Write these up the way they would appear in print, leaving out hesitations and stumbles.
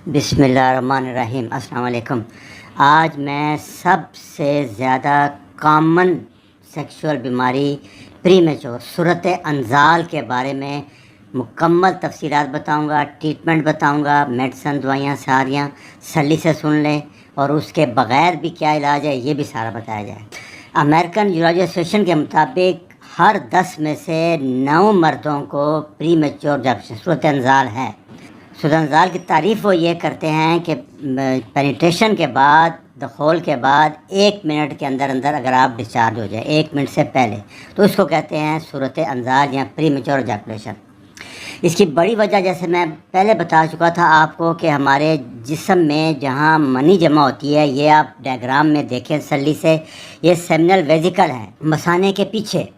बिस्मिल्लाहिर्रहमानिर्रहीम। अस्सलाम वालेकुम। आज मैं सबसे ज़्यादा कॉमन सेक्सुअल बीमारी प्रीमेच्योर सूरत अंजाल के बारे में मुकम्मल तफसीलात बताऊंगा, ट्रीटमेंट बताऊंगा, मेडिसन दवाइयाँ सारियाँ सल्ली से सुन लें और उसके बग़ैर भी क्या इलाज है ये भी सारा बताया जाए। अमेरिकन यूरोलॉजी एसोसिएशन के मुताबिक हर 10 में से 9 मर्दों को प्रीमेच्योर सूरत अंजाल है। सूरत की तारीफ़ वो ये करते हैं कि पेनिट्रेशन के बाद, दखोल के बाद 1 मिनट के अंदर अंदर अगर आप डिस्चार्ज हो जाए, 1 मिनट से पहले, तो इसको कहते हैं सूरत अंजाल या प्रीमेच्योर एजैकुलेशन। इसकी बड़ी वजह जैसे मैं पहले बता चुका था आपको कि हमारे जिस्म में जहाँ मनी जमा होती है, ये आप डायग्राम में देखें सल्ली से, ये सेमिनल वेजिकल है मसाने के पीछे।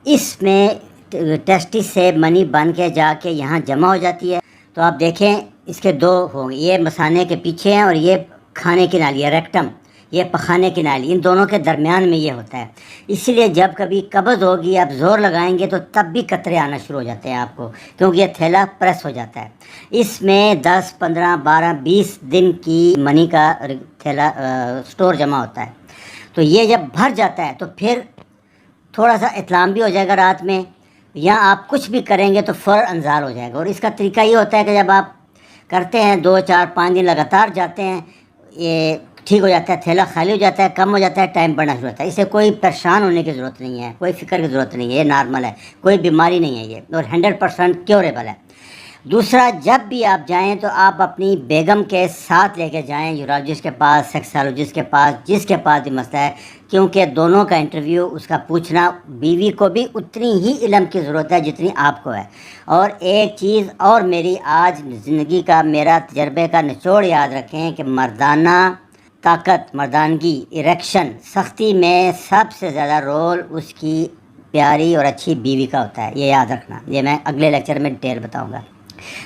इसमें टेस्टिस से मनी बन के जाके यहाँ जमा हो जाती है। तो आप देखें इसके दो होंगे, ये मसाने के पीछे हैं और ये खाने की नाली है रेक्टम, ये पखाने की नाली, इन दोनों के दरमियान में ये होता है। इसीलिए जब कभी कब्ज़ होगी, आप ज़ोर लगाएंगे तो तब भी कतरे आना शुरू हो जाते हैं आपको, क्योंकि ये थैला प्रेस हो जाता है। इसमें 10, 15, 12, 20 दिन की मनी का थैला स्टोर जमा होता है। तो ये जब भर जाता है तो फिर थोड़ा सा इत्लाम भी हो जाएगा रात में, या आप कुछ भी करेंगे तो फ़ौरन अंजाल हो जाएगा। और इसका तरीका ये होता है कि जब आप करते हैं 2, 4, 5 दिन लगातार जाते हैं, ये ठीक हो जाता है, थैला खाली हो जाता है, कम हो जाता है, टाइम बढ़ना शुरू होता है। इससे कोई परेशान होने की ज़रूरत नहीं है, कोई फ़िक्र की ज़रूरत नहीं है, ये नॉर्मल है, कोई बीमारी नहीं है ये, और 100% क्योरेबल है। दूसरा, जब भी आप जाएं तो आप अपनी बेगम के साथ लेके जाएं यूरोलॉजिस्ट के पास, सेक्सोलॉजिस्ट के पास, जिसके पास भी मसला है, क्योंकि दोनों का इंटरव्यू, उसका पूछना, बीवी को भी उतनी ही इल्म की ज़रूरत है जितनी आपको है। और एक चीज़ और, मेरी आज ज़िंदगी का मेरा तजर्बे का निचोड़ याद रखें कि मर्दाना ताकत, मर्दानगी, इरेक्शन, सख्ती में सबसे ज़्यादा रोल उसकी प्यारी और अच्छी बीवी का होता है, ये याद रखना। ये मैं अगले लेक्चर में डिटेल बताऊँगा।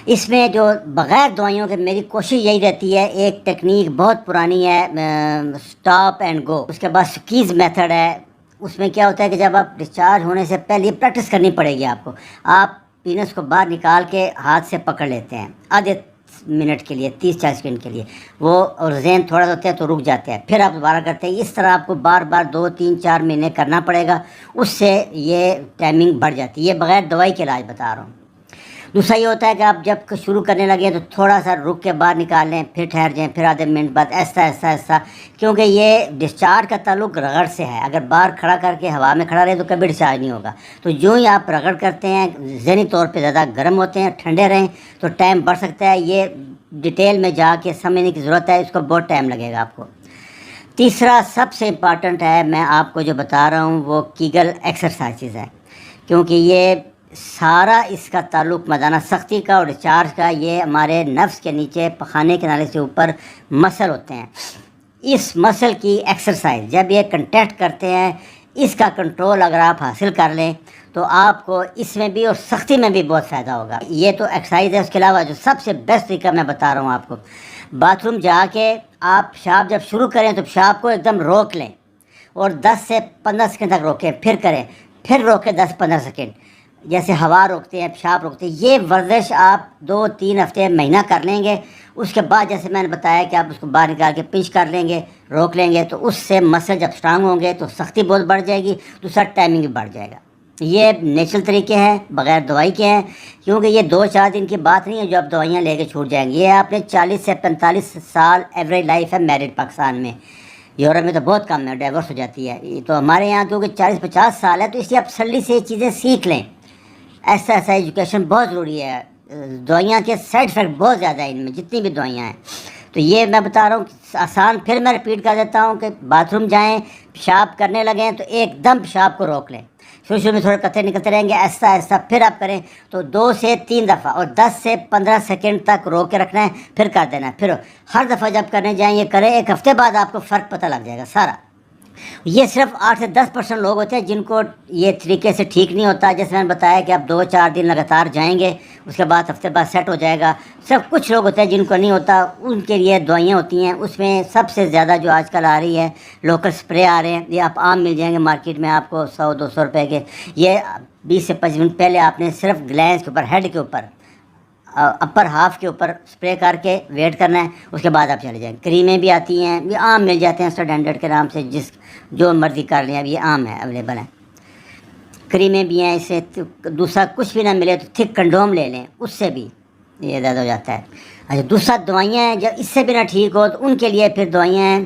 इसमें जो बग़ैर दवाइयों के मेरी कोशिश यही रहती है, एक टेक्निक बहुत पुरानी है, स्टॉप एंड गो। उसके बाद स्क्वीज़ मेथड है। उसमें क्या होता है कि जब आप डिस्चार्ज होने से पहले प्रैक्टिस करनी पड़ेगी आपको। आप पीनस को बाहर निकाल के हाथ से पकड़ लेते हैं आधे मिनट के लिए, 30-40 सेकंड के लिए, वो और ज़हन थोड़ा होता है तो रुक जाते हैं, फिर आप दोबारा करते हैं। इस तरह आपको बार बार 2, 3, 4 महीने करना पड़ेगा, उससे ये टाइमिंग बढ़ जाती है। ये बग़ैर दवाई के इलाज बता रहा हूँ। दूसरा ये होता है कि आप जब शुरू करने लगे तो थोड़ा सा रुक के बाहर निकाल लें, फिर ठहर जाएं, फिर आधे मिनट बाद, ऐसा, क्योंकि ये डिस्चार्ज का ताल्लुक रगड़ से है। अगर बाहर खड़ा करके हवा में खड़ा रहे तो कभी डिस्चार्ज नहीं होगा। तो जो ही आप रगड़ करते हैं, ज़हनी तौर पे ज़्यादा गर्म होते हैं, ठंडे रहें तो टाइम बढ़ सकता है। ये डिटेल में जाके समझने की ज़रूरत है, इसको बहुत टाइम लगेगा आपको। तीसरा सबसे इम्पॉर्टेंट है, मैं आपको जो बता रहा हूँ वो कीगल एक्सरसाइजेज़ है, क्योंकि ये सारा इसका ताल्लुक मर्दाना सख्ती का और डिस्चार्ज का, ये हमारे नफ्स के नीचे पखाने के नाले से ऊपर मसल होते हैं। इस मसल की एक्सरसाइज जब ये कंटैक्ट करते हैं, इसका कंट्रोल अगर आप हासिल कर लें तो आपको इसमें भी और सख्ती में भी बहुत फ़ायदा होगा। ये तो एक्सरसाइज है। उसके अलावा जो सबसे बेस्ट तरीका मैं बता रहा हूँ आपको, बाथरूम जाके आप पेशाब जब शुरू करें तो पेशाब को एकदम रोक लें और 10 से 15 सेकंड तक रोकें, फिर करें, फिर रोकें 10-15 सेकंड, जैसे हवा रोकते हैं, पेशाब रोकते हैं। ये वर्जिश आप 2-3 हफ्ते, महीना कर लेंगे। उसके बाद जैसे मैंने बताया कि आप उसको बाहर निकाल के पिंच कर लेंगे, रोक लेंगे, तो उससे मसल जब स्ट्रांग होंगे तो सख्ती बहुत बढ़ जाएगी, दूसरा टाइमिंग भी बढ़ जाएगा। ये नेचुरल तरीके हैं, बग़ैर दवाई के हैं, क्योंकि ये 2-4 दिन की बात नहीं है जो आप दवाइयाँ लेके छूट जाएंगी। ये आपने 40 से 45 साल एवरेज लाइफ है मैरिड पाकिस्तान में। यूरोप में तो बहुत कम है, डाइवर्स हो जाती है। ये तो हमारे यहाँ क्योंकि 40-50 साल है, तो इसलिए आप सल्ली से ये चीज़ें सीख लें। ऐसा एजुकेशन बहुत ज़रूरी है। दवाइयाँ के साइड इफ़ेक्ट बहुत ज़्यादा है इनमें, जितनी भी दवाइयाँ हैं। तो ये मैं बता रहा हूँ आसान। फिर मैं रिपीट कर देता हूँ कि बाथरूम जाएं, पेशाब करने लगें तो एकदम पेशाब को रोक लें। शुरू में थोड़े कतरे निकलते रहेंगे, ऐसा फिर आप करें तो 2 से 3 दफ़ा और 10 से 15 सेकंड तक रोक के रखना है, फिर कर देना है। फिर हर दफ़ा जब करने जाएँ ये करें, 1 हफ़्ते बाद आपको फ़र्क पता लग जाएगा सारा। ये सिर्फ 8 से 10% लोग होते हैं जिनको ये तरीके से ठीक नहीं होता। जैसे मैंने बताया कि आप 2-4 दिन लगातार जाएंगे, उसके बाद हफ्ते बाद सेट हो जाएगा। सब कुछ लोग होते हैं जिनको नहीं होता, उनके लिए दवाइयाँ होती हैं। उसमें सबसे ज़्यादा जो आजकल आ रही है, लोकल स्प्रे आ रहे हैं, ये आप आम मिल जाएंगे मार्केट में आपको 100-200 रुपये के। ये 20 से 25 मिनट पहले आपने सिर्फ ग्लैंस के ऊपर, हेड के ऊपर अपर हाफ के ऊपर स्प्रे करके वेट करना है, उसके बाद आप चले जाएँ। क्रीमें भी आती हैं, ये आम मिल जाते हैं स्टैंडर्ड के नाम से, जो मर्ज़ी कर लें, अब ये आम है, अवेलेबल है। क्रीमें भी हैं, इससे दूसरा कुछ भी ना मिले तो थिक कंडोम ले लें, उससे भी ये दर्द हो जाता है। अच्छा, दूसरा दवाइयाँ हैं, जब इससे भी ना ठीक हो तो उनके लिए फिर दवाइयाँ हैं।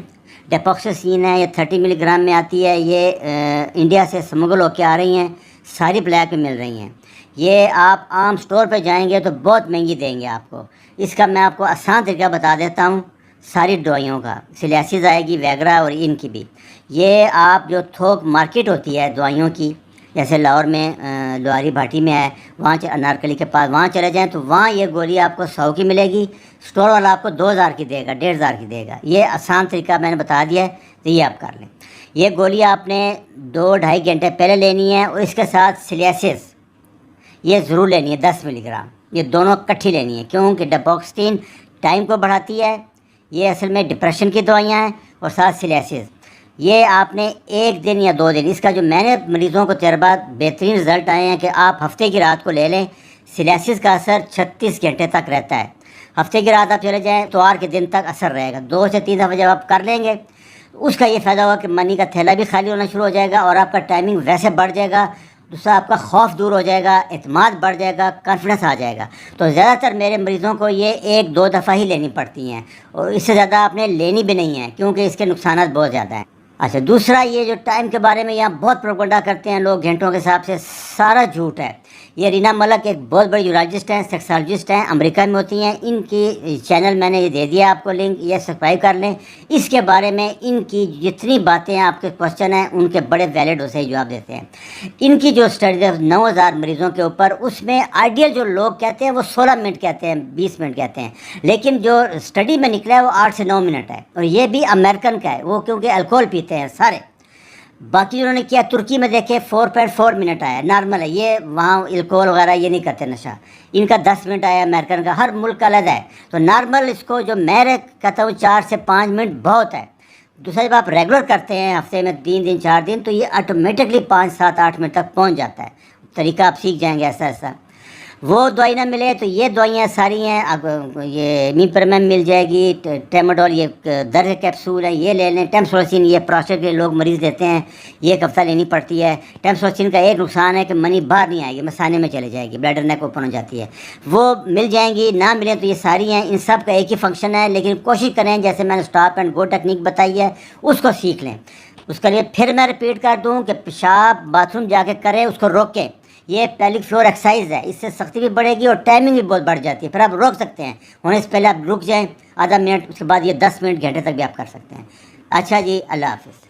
डेपोक्सासिन है, ये 30 मिलीग्राम में आती है, ये इंडिया से स्मगल होकर आ रही हैं, सारी ब्लैक में मिल रही हैं। ये आप आम स्टोर पे जाएंगे तो बहुत महंगी देंगे आपको। इसका मैं आपको आसान तरीका बता देता हूँ सारी दवाइयों का। सिलियासिस आएगी, वैगरा और इनकी भी। ये आप जो थोक मार्केट होती है दवाइयों की, जैसे लाहौर में लोहारी भाटी में है, वहाँ अनारकली के पास वहाँ चले जाएं तो वहाँ ये गोली आपको 100 की मिलेगी, स्टोर वाला आपको 2000 की देगा, 1500 की देगा। ये आसान तरीका मैंने बता दिया है, तो ये आप कर लें। ये गोली आपने 2-2.5 घंटे पहले लेनी है, और इसके साथ सिलियासिस ये ज़रूर लेनी है 10 मिलीग्राम, ये दोनों इकट्ठी लेनी है, क्योंकि डेपोक्सिन टाइम को बढ़ाती है। ये असल में डिप्रेशन की दवाइयाँ हैं, और साथ सिलियासिस। ये आपने 1 दिन या 2 दिन, इसका जो मैंने मरीज़ों को तजर्बा बेहतरीन रिज़ल्ट आए हैं कि आप हफ्ते की रात को ले लें, सिलियासिस का असर 36 घंटे तक रहता है। हफ्ते की रात आप चले जाएँ तो 8 के दिन तक असर रहेगा। 2 से 3 दफ़ा जब आप कर लेंगे, उसका ये फ़ायदा होगा कि मनी का थैला भी खाली होना शुरू हो जाएगा, और आपका टाइमिंग वैसे बढ़ जाएगा। दूसरा, आपका खौफ दूर हो जाएगा, एतमाद बढ़ जाएगा, कॉन्फिडेंस आ जाएगा। तो ज़्यादातर मेरे मरीज़ों को ये 1-2 दफ़ा ही लेनी पड़ती हैं, और इससे ज़्यादा आपने लेनी भी नहीं है, क्योंकि इसके नुकसान बहुत ज़्यादा हैं। अच्छा, दूसरा, ये जो टाइम के बारे में यहाँ बहुत प्रोपगंडा करते हैं लोग घंटों के हिसाब से, सारा झूठ है। ये रीना मलक एक बहुत बड़ी यूरोलॉजिस्ट हैं, सेक्सोलॉजिस्ट हैं, अमेरिका में होती हैं। इनकी चैनल मैंने ये दे दिया आपको लिंक, ये सब्सक्राइब कर लें। इसके बारे में इनकी जितनी बातें हैं, आपके क्वेश्चन हैं, उनके बड़े वैलिड और सही जवाब देते हैं। इनकी जो स्टडी है 9000 मरीज़ों के ऊपर, उसमें आइडियल जो लोग कहते हैं वो 16 मिनट कहते हैं, 20 मिनट कहते हैं, लेकिन जो स्टडी में निकला है वो 8 से 9 मिनट है। और ये भी अमेरिकन का है, वो क्योंकि अल्कोहल पीते हैं सारे। बाकी जिन्होंने किया, तुर्की में देखे 4.4 मिनट आया, नॉर्मल है। ये वहाँ अल्कोहल वगैरह ये नहीं करते नशा। इनका 10 मिनट आया, अमेरिकन का। हर मुल्क का अलग है। तो नॉर्मल इसको जो मैं कहता हूँ 4 से 5 मिनट बहुत है। दूसरा, जब आप रेगुलर करते हैं हफ्ते में 3 दिन 4 दिन, तो ये ऑटोमेटिकली 5, 7, 8 मिनट तक पहुँच जाता है। तरीका आप सीख जाएंगे ऐसा ऐसा। वो दवाई ना मिले तो ये दवाइयाँ सारी हैं। अब ये मीप्रमेम मिल जाएगी, टेमाडोल, ये दर्द के कैप्सूल है, ये ले लें। टेम्सोसिन, ये प्रोस्टेट के लोग मरीज़ देते हैं, ये 1 हफ्ता लेनी पड़ती है। टेम्सोसिन का एक नुकसान है कि मनी बाहर नहीं आएगी, मसाने में चले जाएगी, ब्लैडर नेक ओपन हो जाती है। वो मिल जाएंगी, ना मिले तो ये सारी हैं। इन सब का एक ही फंक्शन है, लेकिन कोशिश करें जैसे मैंने स्टॉप एंड गो टेक्निक बताई है, उसको सीख लें। उसके लिए फिर मैं रिपीट कर दूँ कि पेशाब बाथरूम जाके करें, उसको रोकें। ये पेल्विक फ्लोर एक्सरसाइज है, इससे सख्ती भी बढ़ेगी और टाइमिंग भी बहुत बढ़ जाती है। फिर आप रोक सकते हैं, होने से पहले आप रुक जाएं आधा मिनट, उसके बाद ये 10 मिनट, घंटे तक भी आप कर सकते हैं। अच्छा जी, अल्लाह हाफिज़।